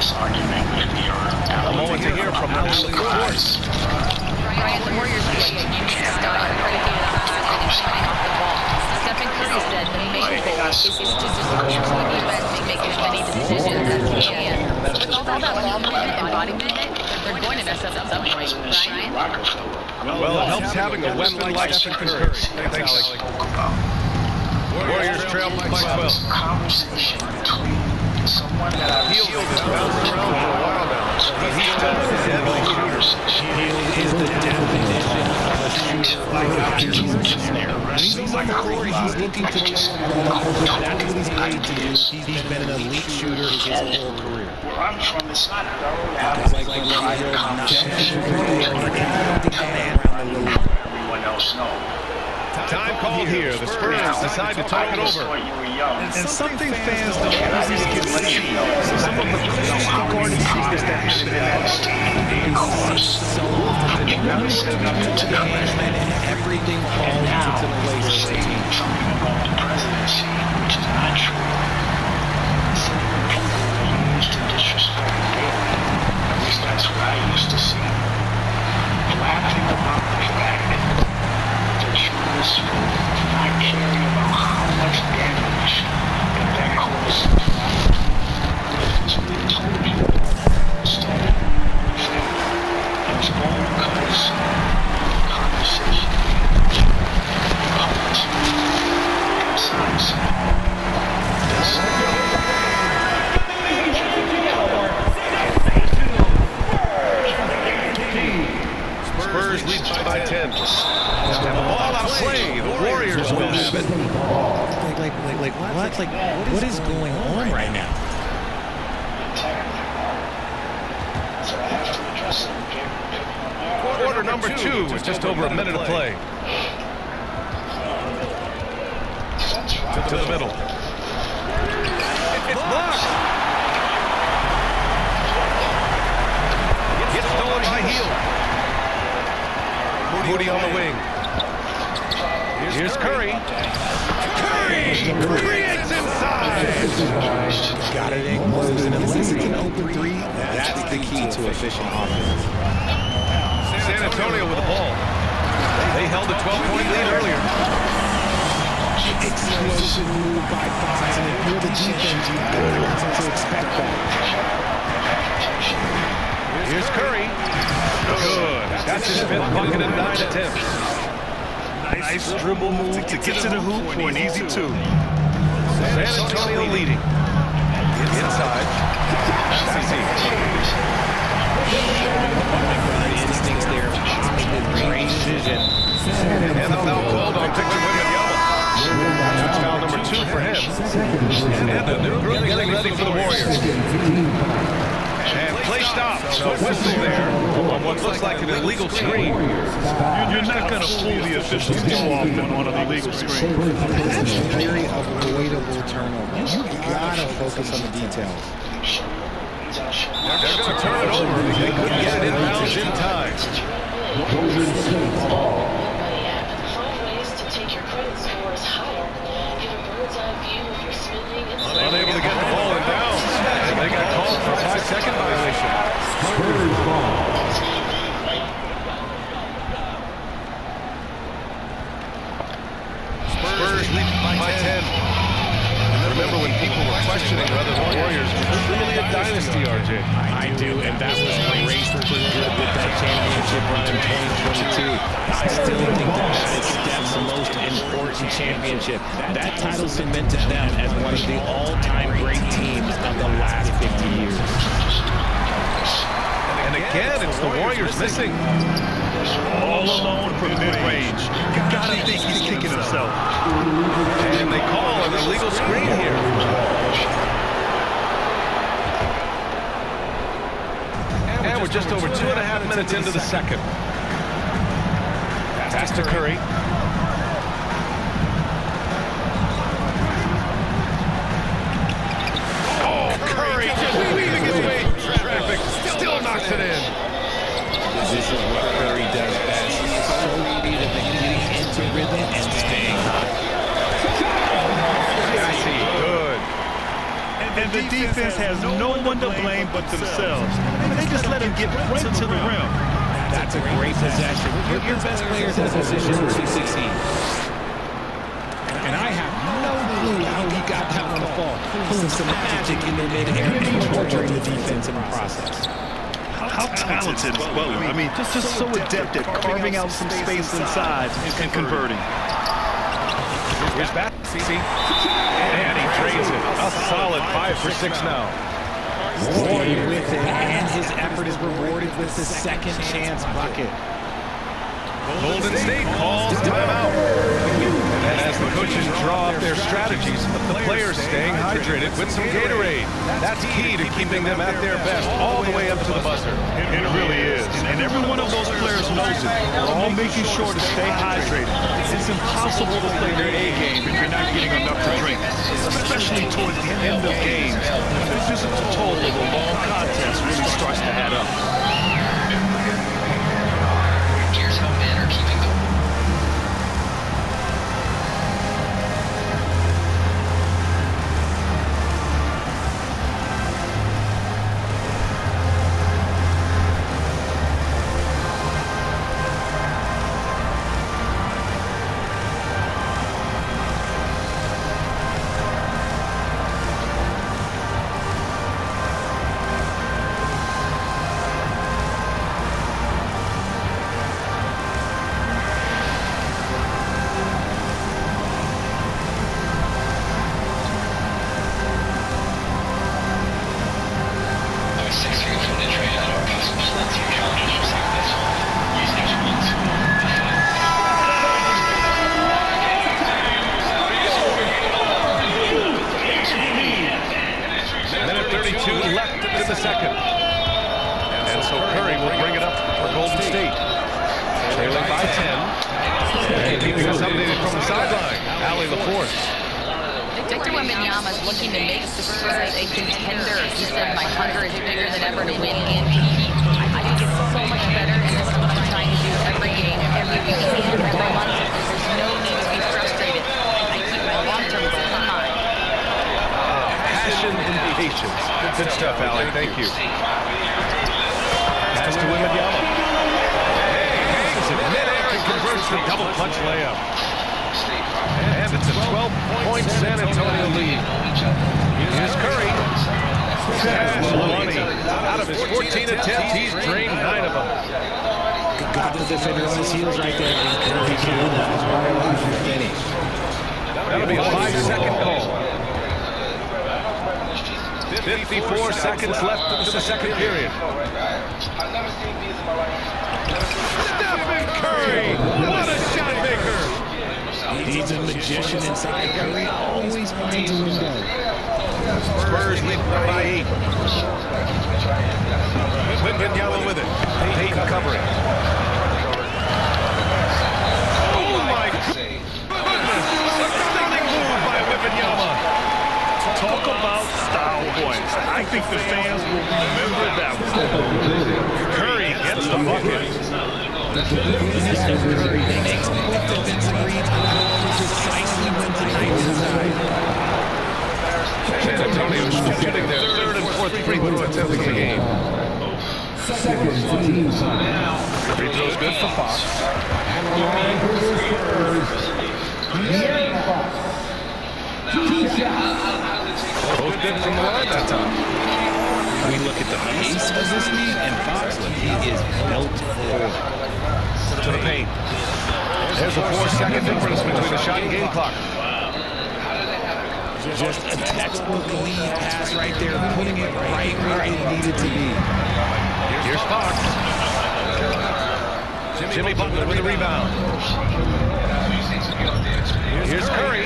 A moment to hear from the scores. Brian, the Warriors are used to style predicated on anything off the ball. Stephen Curry said the main goal is just to control the defense and make as many decisions as he can. With all that ball movement and body movement, they're going to mess up at some point. Brian? Well, it helps having a weapon like Stephen Curry. Thanks, Alex. Warriors trail by 12. Conversation between someone that I've Hield is bouncing around for a while now, but he still is a deadly shooter. Hield is the definition of a shooter. Like out here, when he's on the court, he's looking to play the ball. That's what he's made to do. He's been an elite shooter his whole career. where I'm from, it's not thoroughly have Like private conversation. Everyone else know. Time called here. The Spurs decide to talk it over. And something fans don't always get to see. Some of the crucial guard issues that happen in that team. So often, the management and everything falls into place. Something about the presidency, which is not true. Some of the people used to disrespect me. At least that's what I used to see. Laughing about the fact that was not caring about how much damage that caused. That's what they told me. Instead, it was all because conversation. Spurs lead by 10. Ball out of play. The Warriors will have it. What is going on right now? Quarter number 2 with just over a minute to play. To the middle. It's blocked. Gets stolen by Hield. Moody on the wing. Here's Curry. Curry creates inside. Got it in close, and unless it's an open three, that's the key to efficient offense. San Antonio with the ball. They held a 12-point lead earlier. Explosive move by Fox, and if you're the defense, you've got to reason to expect that. Here's Curry. Good. That's his 5th bucket in 9 attempts. Nice dribble move to get to the hoop for an easy 2. San Antonio leading. Inside. Instincts there, positive precision. And the foul called on Victor Wembanyama. That's foul number 2 for him. And the new group getting ready for the Warriors. And play stop. So whistle there on what looks like an illegal screen. You're not going to fool the officials too often on an illegal screen. That's a very avoidable turnover. You gotta focus on the details. They're going to turn it over. They couldn't get it inbounds in time. Unable to get the ball in bounds. And they got called for a 5-second violation. Spurs ball. Spurs lead by 10. Remember when people were questioning whether the Warriors were truly a dynasty, RJ? I do, and that was erased for good with that championship run in 2022. I still think that is Steph's most important championship. That title cemented them as one of the all-time great teams of the last 50 years. And again, it's the Warriors missing. All alone from mid-range. You got to think he's kicking himself. And they call an illegal screen here. And we're just over 2.5 minutes into the second. Pass to Curry. Oh, Curry just weaving his way through traffic. Still knocks it in. This is what Curry does best. He is so needy that they're getting into rhythm and staying. I see. Good. And the defense defense has no one to blame but themselves. They just let him get right to the rim. That's a great possession. Put your best players in a position to succeed. And I have no clue how he got that one to fall. Pulling some magic in the mid-air and torturing the defense in the process. How talented is Butler? I mean, just so adept at carving out some space inside and converting. Here's back. And he trades it. A solid 5 for 6 now. Stayed with it, and his effort is rewarded with the second chance bucket. Golden State calls timeout. And as the coaches draw up their strategies, the players staying hydrated with some Gatorade. That's key to keeping them at their best all the way up to the buzzer. It really is. And every one of those players knows it. They're all making sure to stay hydrated. It's impossible to play their A game if you're not getting enough to drink, especially towards the end of games. The physical toll of a long contest really starts to add up. Here's how men are keeping the Minute 32 left in the second. And so Curry will bring it up for Golden State. Trailing by 10. And keeping us updated from the sideline. Allie LaForce. Victor Wembanyama is looking to make the Spurs a contender. He said, my hunger is bigger than ever to win and compete. I think it's so much better, and this is what I'm trying to do every game, every weekend, every month. There's no need to be frustrated. I keep my long-term goals in mind. Passion and patience. Good stuff, Allie. Thank you. Pass to Wembanyama. Hangs in midair and converts the double clutch layup. And it's a 12-point San Antonio lead. Here's Curry. Cash money. Out of his 14 attempts, he's drained 9 of them. Got the defender on his heels right there. And Curry finish. That'll be a 5-second call. 54 seconds left in the second period. Stephen Curry! What a shot maker! He's a magician inside. Curry always finds a window. Spurs lead by 8. Wembanyama with it. Payton covering. Oh my goodness! A stunning move by Wembanyama. Talk about style points. I think the fans will remember that one. Curry gets the bucket. Curry makes quick defensive reads precisely when to night inside. San Antonio shooting their third and fourth free throw attempts of the game. Free throw's good for Fox. Both good from the line that time. We look at the pace of this league, and Fox, he is built for it. To the paint. There's a 4-second difference between the shot and game clock. Just a textbook lead pass right there, putting it right where it needed to be. Here's Fox. Jimmy Butler with the rebound. Here's Curry.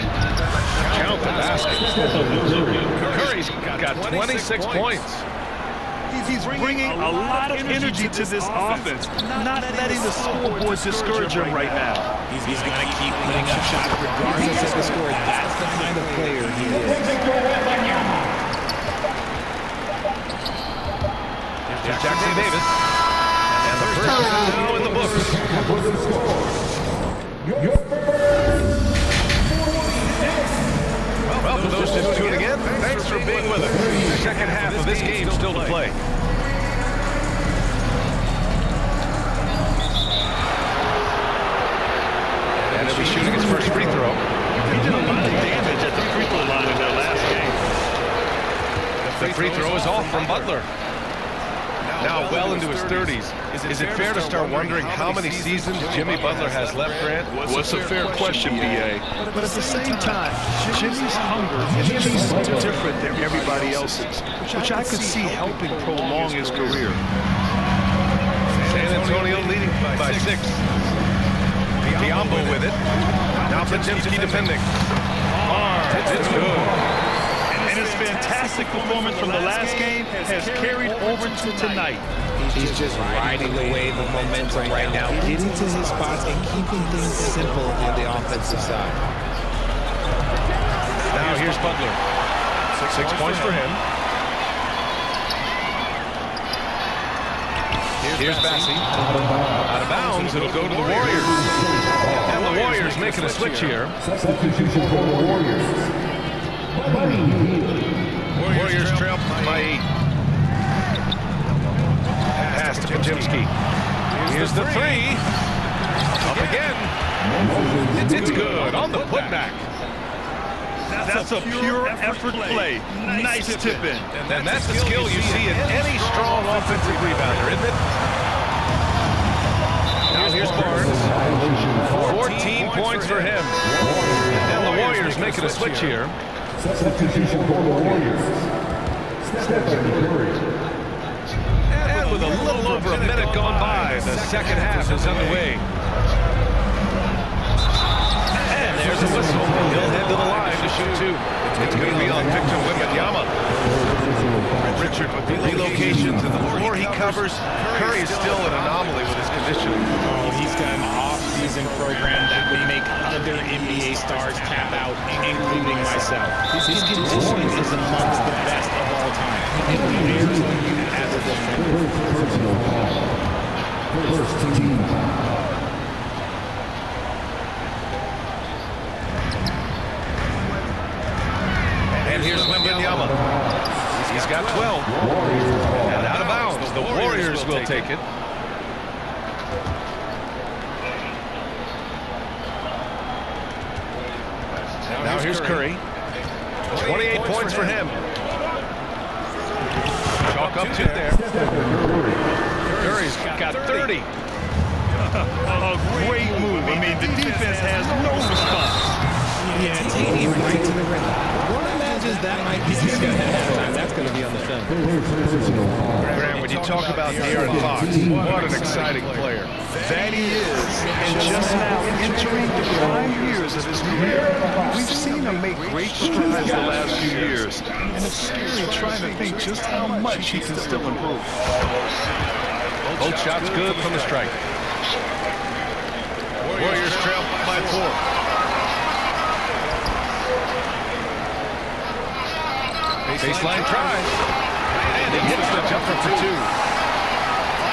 Count the basket. Curry's got 26 points. He's bringing a lot of energy to this offense, not letting the scoreboard discourage him right now. He's going to keep putting up shots regardless of the score. That's the kind of player he is. Here's Jackson Davis. And the first is now in the books. Well, For those just tuning in, thanks for being with us. The second half of this game still to play. And he'll be shooting his first free throw. He did a lot of damage at the free throw line in that last game. The free throw is off from Butler. Now well into his 30s. Is it fair to start wondering how many seasons Jimmy Butler has left, Grant? Well, it's a fair question, B.A. But at the same time, Jimmy's hunger is just different than everybody else's, which I could see helping prolong his career. San Antonio leading by 6. Diambo with it. Now Podziemski defending. It's good. And his fantastic performance from the last game has carried over to tonight. He's just riding the wave of momentum right now, getting to his spots and keeping things simple on the offensive side. Now here's Butler. 6 points for him. Here's Bassi. Out of bounds, it'll go to the Warriors. And the Warriors making a switch here. Substitution for the Warriors. Warriors trail by 8. Pass to Podziemski. Here's the 3. Up again. It's good on the putback. That's a pure effort play. Nice tip in. And that's the skill you see in any strong offensive rebounder, isn't it? Now here's Barnes. 14 points for him. And the Warriors making a switch here. Substitution for the Warriors. Stephen Curry. And with a little over a minute gone by, the second half is underway. And there's a whistle. He'll head to the line to shoot 2. It's going to be on Victor Wembanyama. Richard with the relocations and the floor he covers. Curry is still an anomaly with his conditioning. Oh, he's got an off-season program that would make other NBA stars tap out, including myself. His conditioning is amongst the best of all time. And there's as a defender. Personal foul. First team foul. And here's Wembanyama. He's got 12. And out of bounds. The Warriors will take it. Now here's Curry. 28 points for him. Chalk up 2 there. Curry's got 30. A great move. I mean, the defense has no response. Yeah, taking him right to the rim. One imagines that might be just at halftime. That's going to be on the film. Graham, when you talk about De'Aaron Fox, what an exciting player. That he is. And just now entering the prime years of his career. We've seen him make great strides the last few years. And it's scary trying to think just how much he can still improve. Both shots good from the strike. Warriors trail by 4. Baseline try. And he hits the jumper for 2.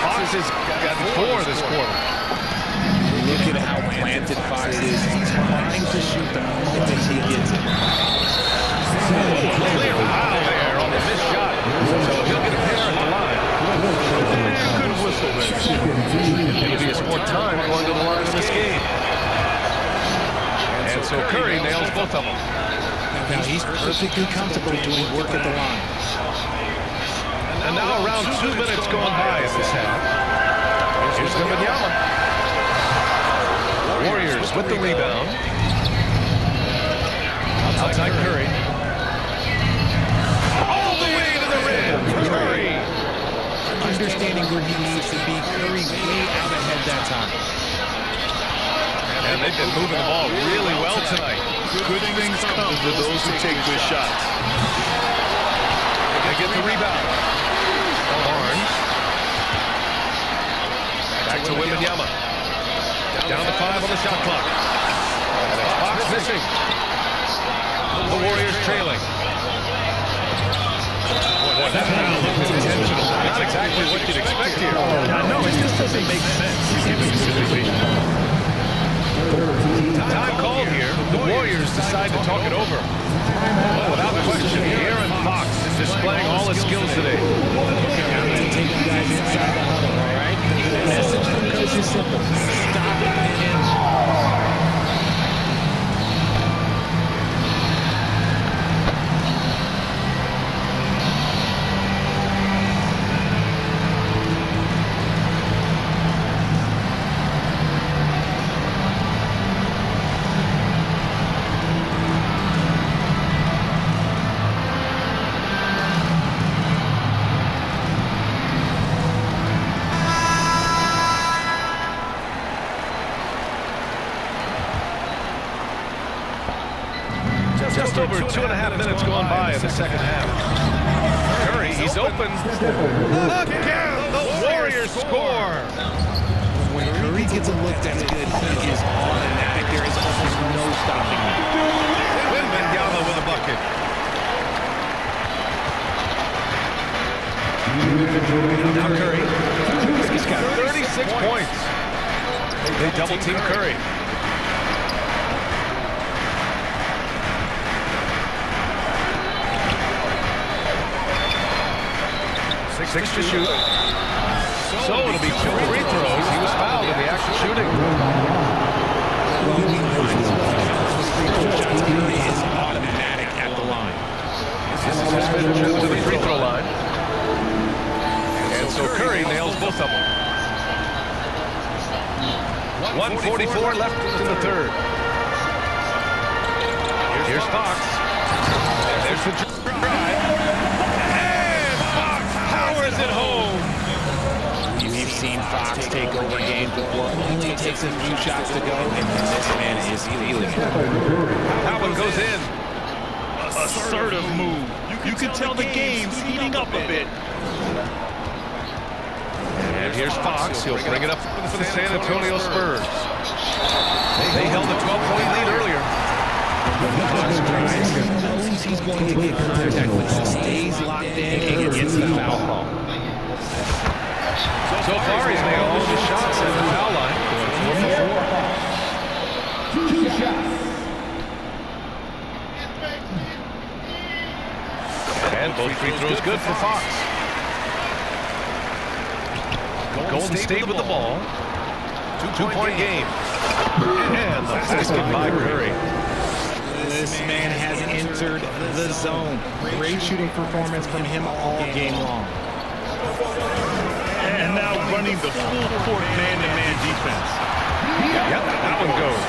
Fox has gotten 4 this quarter. Look at how planted Fox is. He's trying to shoot the moment he gets it. Clear foul there on the missed shot. So he'll get a pair at the line. Good whistle there. It'll be his 4th time going to the line in this game. And so Curry nails both of them. Now he's perfectly comfortable doing work at the line. And now around 2 minutes gone by in this half. Here's Wembanyama. Warriors with the rebound. Outside Curry. All the way to the rim. Curry. Understanding where he needs to be. Curry way out ahead that time. And they've been moving the ball really well tonight. Good things come to those who take good shots. They get the rebound. Barnes. Back to Wembanyama. Down to 5 on the shot clock. And it's Fox missing. The Warriors trailing. Boy, that foul looked intentional. Not exactly what you'd expect here. I know, it just doesn't make sense given the situation. Time called here. The Warriors decide to talk it over. Well, without question, Aaron Fox is displaying all his skills today. Take you guys inside the huddle, all right? The message from coach is simple. Stop him. Just over 2.5 minutes gone by in the second half. Curry, he's open. Again, the Warriors score. When Curry gets a look that's good, he is automatic. There is almost no stopping him. Wembanyama with a bucket. Now Curry. He's got 36 points. They double team Curry. Six to shoot. So it'll be 2 free throws. He was fouled in the act of shooting. Curry is automatic at the line. This is his 5th trip to the free throw line. And so Curry nails both of them. 1:44 left in the third. Here's Fox. There's the drive. And Fox powers it home. We've seen Fox take over games before. Only it takes a few shots to go, and this man is feeling it. That one goes in. Assertive move. You can tell the game's heating up a bit. And here's Fox. He'll bring it up for the San Antonio Spurs. They held a 12-point lead earlier. Fox knows he's going to get contact when he stays locked in and gets the foul call. So far, he's made all of his shots at the foul line. And both free throws good for Fox. Golden State with the ball. Two-point game. And the basket by Curry. This man has entered the zone. Great shooting performance from him all game long. And now running the full court man-to-man defense. Yep, that one goes.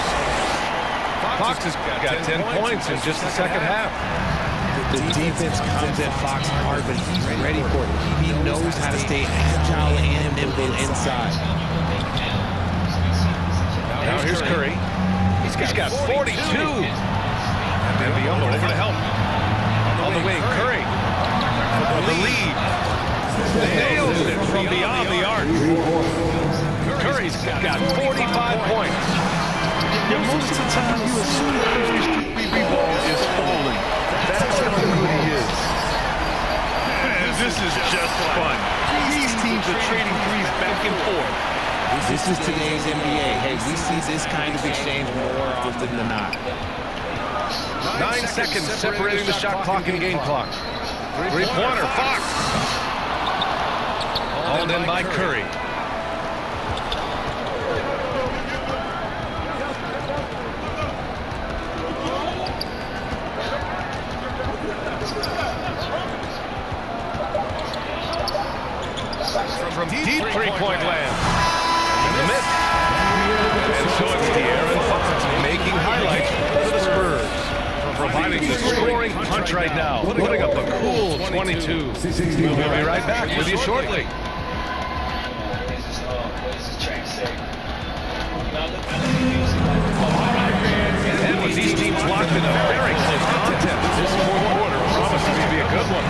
Fox has got 10 points in just the second half. The defense comes at Fox hard, but he's ready for it. He knows how to stay agile and nimble inside. Now here's Curry. He's got 42. And Wembanyama over to help. On the wing, Curry. For the lead. Nails it from beyond the arc. Curry's got 45 points. Yeah, most of the time you assume Curry's three ball is falling. That's how good he is. And this is just fun. These teams are trading threes back and forth. This is today's NBA. Hey, we see this kind of exchange more often than not. 9 seconds separating the shot clock and game clock. Three-pointer, Fox. Hauled in by Curry. From deep three-point land. In the miss. And so it's De'Aaron Fox making highlights for the Spurs. Providing the scoring punch right now. Putting up a cool 22. We'll be right back with you shortly. And with these teams locked in a very close contest, this fourth quarter promises to be a good one.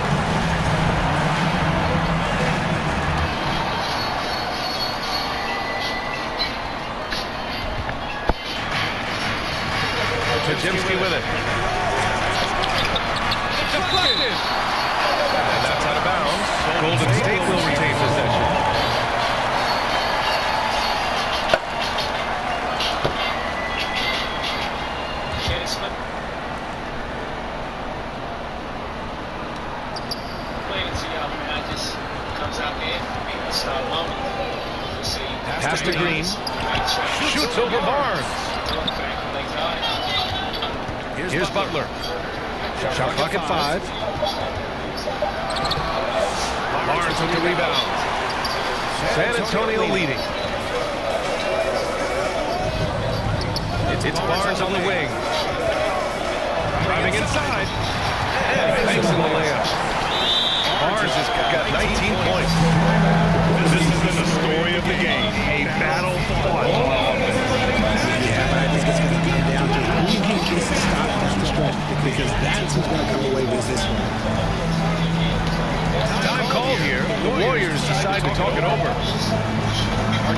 Podziemski with it. Deflected. And that's out of bounds. Golden State will retain possession. Pass to Green. Shoots over Barnes. Here's Butler. Shot clock at 5. Barnes with the rebound. San Antonio leading. It's Barnes on the wing. Driving inside. And makes in the layup. Barnes has got 19 points. This has been the story of the game. A battle fought. Yeah, but I think it's going to come down to who can get the stop down the stretch, because that's who's going to come away with this one. Time called here. The Warriors decide to talk it over.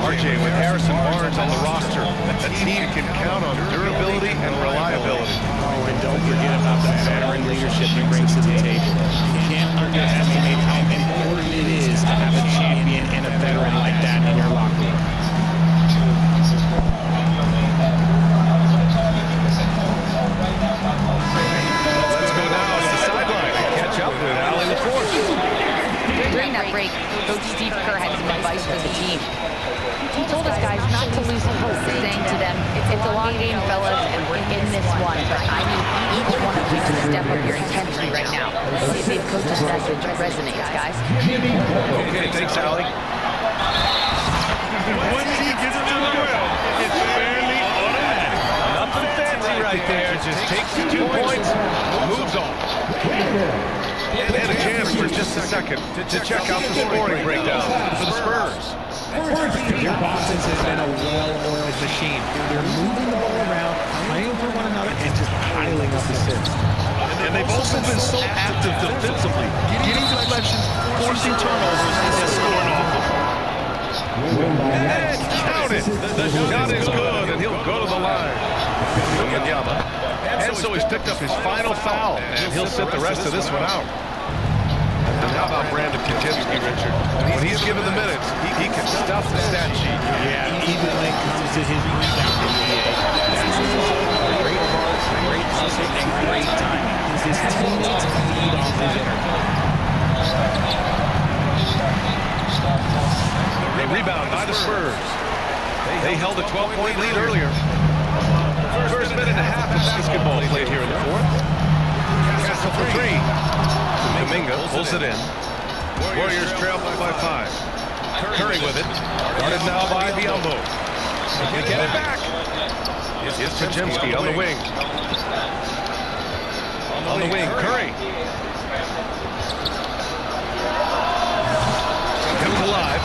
RJ with Harrison Barnes on the roster. A team can count on durability and reliability. Oh, and don't forget about the veteran leadership he brings to the table. You can't underestimate how important it is to have a champion and a veteran like that in your locker room. Let's go now to the sideline and catch up with Allie LaForce. During that break, Coach Steve Kerr had some advice for the team. He told us guys not to lose hope, saying to them, it's a long game, fellas, and we're in this one, but I need each one of you to step up your intensity right now. See if Coach's message resonates, guys. Okay, thanks, Allie. Once he gets to the grill, it's fairly automatic. Nothing fancy right there. Just takes the 2 points, moves on. And a chance for just a second to check out the scoring breakdown for the Spurs. Their offense has been a well-oiled machine. They're moving the ball around, playing for one another, and just piling up assists. And they've also been so active defensively, getting deflections, forcing turnovers, and then scoring off them. And count it. The shot is good, and he'll go to the line. Wembanyama. And so he's picked up his final foul, and he'll sit the rest of this one out. And how about Brandon Katinsky, Richard? When he's given the minutes, he can stuff the stat sheet. Yeah, even when it comes to his rebounding, that's his great heart, great hustle, and great timing. His teammates feed off his energy. They rebound by the Spurs. They held a 12-point lead earlier. First minute and a half of basketball played here in the fourth. Castle for 3. Kuminga pulls it in. Warriors trail by 5. Curry with it. Guarded now by Biyombo. They get it back. Here's Podziemski on the wing. On the wing, Curry. Kept alive.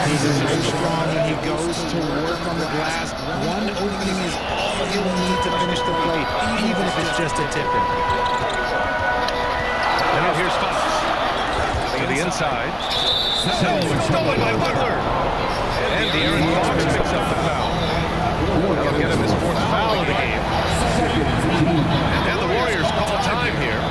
He's so strong when he goes to work on the glass. One opening is all he'll need to finish the play, even if it's just a tip-in. And now here's Fox. To the inside. Stolen by Butler. And De'Aaron Fox picks up the foul. That'll get him his 4th foul of the game. And the Warriors call time here.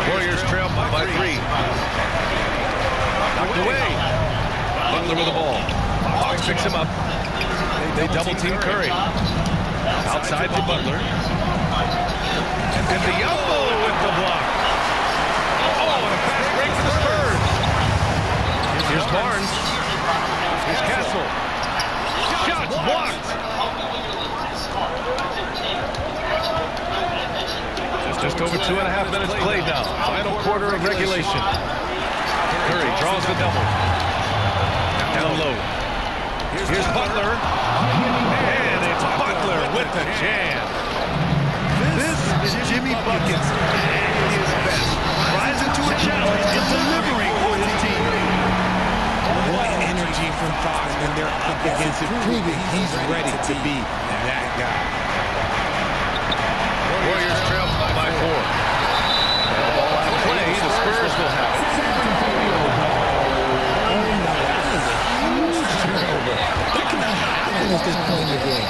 Warriors trail by 3. Knocked away. Butler with the ball. Fox picks him up. They double team Curry. Outside for Butler. And Biyombo with the block. Oh, and a fast break for the Spurs. Here's Barnes. Here's Castle. Shots blocked. Just over 2.5 minutes played now. Final quarter of regulation. Curry draws the double. Down low. Here's Butler. And it's Butler with the jam. This is Jimmy Buckets at his best. Rising to a challenge and delivering for his team. What energy from Fox when they're up against it, proving he's ready to be that guy. Warriors trail by 4. And the ball out of play. The Spurs will have it. That cannot happen at this point in the game.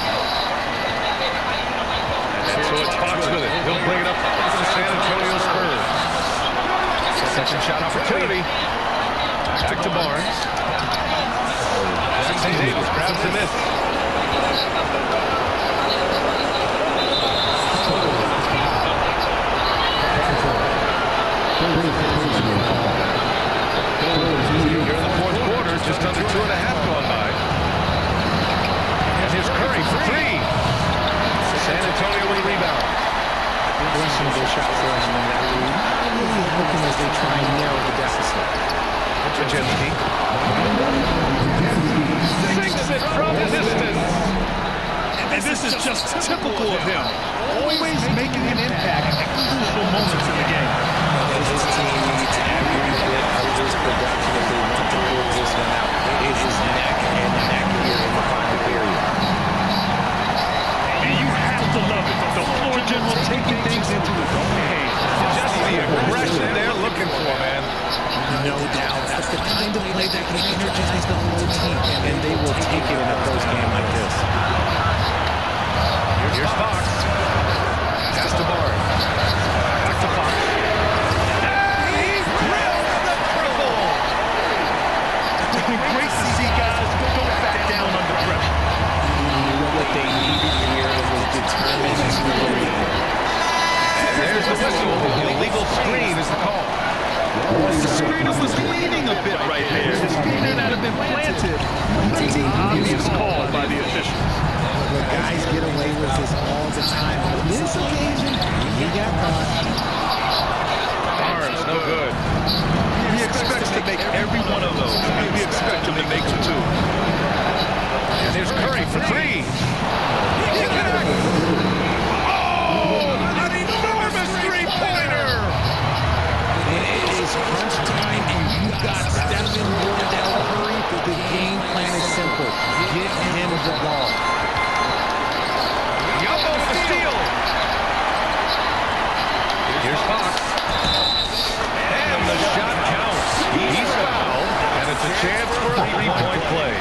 And so it's Fox with it. He'll bring it up for the San Antonio Spurs. Second shot opportunity. Back to Barnes. Jackson Davis grabs the miss. Here in the fourth quarter, just under 2.5 gone by. And here's Curry for three. San Antonio with a rebound. Questionable shot for us in that lead. Really helping as they try and narrow the deficit. Krzyzewski. Sinks it from distance. And this is just typical of him. Always making an impact at crucial moments in the game. This team needs every bit of this production if they want to pull this one out. It is neck and neck here in the final period. And you have to love it. The floor general taking things into his own hands. Just the aggression they're looking for, man. No doubt. That's the kind of play that can energize the whole team, and they will take it in a close game like this. Here's Fox. Pass to Barnes. Back to Fox. And he's drilled the triple. Great to see guys don't back down under pressure. What they needed here was determination. There's the whistle. Illegal screen is the call. The screener was leaning a bit right there. His feet may not have been planted. Pretty obvious call by the officials. The guys get away with this all the time. On this occasion, he got caught. Barnes, no good. He expects to make every one of those. And we expect him to make them too. And here's Curry for three. He connects. Oh, an enormous three-pointer. It is crunch time, and you got Stephen Wardell Curry. The game plan is simple. Get him the ball. Yumbo with the steal. Here's Fox. And the shot counts. He's fouled, and it's a chance for a three-point play.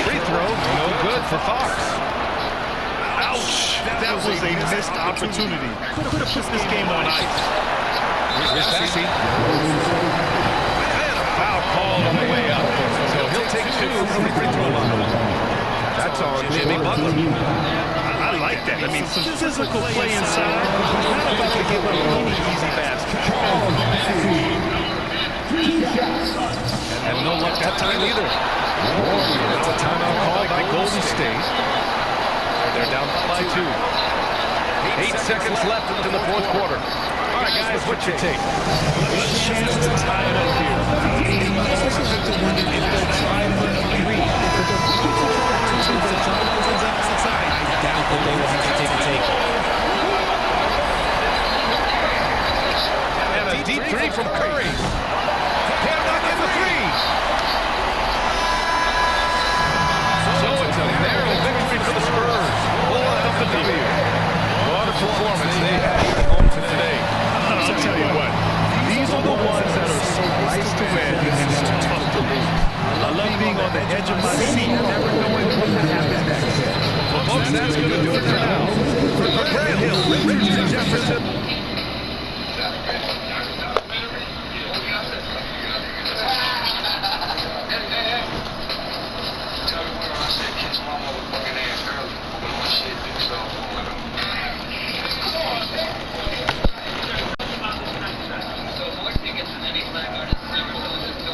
Free throw, no good for Fox. Ouch! That was a missed opportunity. Could have put this game on ice. Here's Bassi. And a foul called on the way up. So he'll take two from the free throw line. That's on Jimmy Butler. I like that. I mean, some physical play inside. Not about to give up any easy basket. And no luck that time either. It's a timeout called by Golden State. They're down by 2. 8 seconds left in the fourth quarter. All right, guys, what's your take? A chance to tie it up here. I doubt that they will have to take a take. And a deep three from Curry. Can't knock in the three. So it's a narrow victory for the Spurs. Pulling up the W. What a performance they had at home today. I'll tell you what. These are the ones that are so nice to win and so tough to lose. I love being on the edge of my seat, never knowing what could happen next. Well, folks, that's going to do it for now. For Grant Hill, Richard Jefferson,